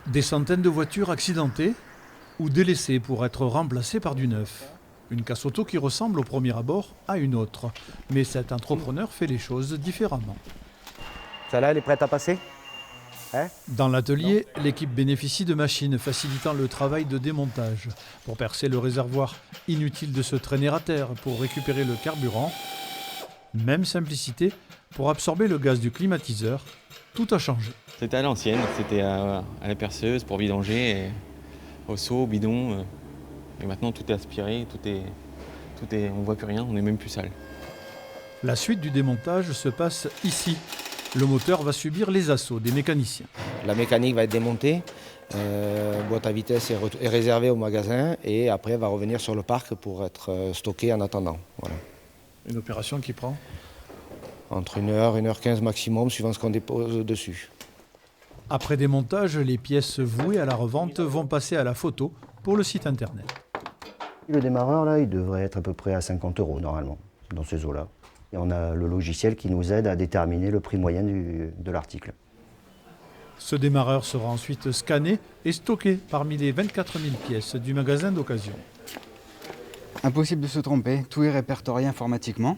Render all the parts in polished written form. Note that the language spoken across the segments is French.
Des centaines de voitures accidentées ou délaissées pour être remplacées par du neuf. Une casse auto qui ressemble au premier abord à une autre. Mais cet entrepreneur fait les choses différemment. Celle-là, elle est prête à passer? Dans l'atelier, l'équipe bénéficie de machines facilitant le travail de démontage. Pour percer le réservoir, inutile de se traîner à terre pour récupérer le carburant. Même simplicité pour absorber le gaz du climatiseur. Tout a changé. C'était à l'ancienne, c'était à la perceuse pour vidanger, et au seau, au bidon. Et maintenant tout est aspiré, on voit plus rien, on n'est même plus sale. La suite du démontage se passe ici. Le moteur va subir les assauts des mécaniciens. La mécanique va être démontée, boîte à vitesse est réservée au magasin et après va revenir sur le parc pour être stockée en attendant. Voilà. Une opération qui prend Entre 1h, 1h15 maximum, suivant ce qu'on dépose dessus. Après démontage, les pièces vouées à la revente vont passer à la photo pour le site internet. Le démarreur, là, il devrait être à peu près à 50 € normalement, dans ces eaux-là. Et on a le logiciel qui nous aide à déterminer le prix moyen de l'article. Ce démarreur sera ensuite scanné et stocké parmi les 24 000 pièces du magasin d'occasion. Impossible de se tromper, tout est répertorié informatiquement.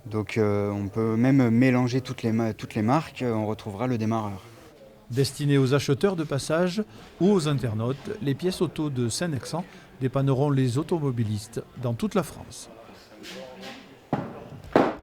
Donc on peut même mélanger toutes les marques, on retrouvera le démarreur. Destinées aux acheteurs de passage ou aux internautes, les pièces auto de Saint-Nexan dépanneront les automobilistes dans toute la France.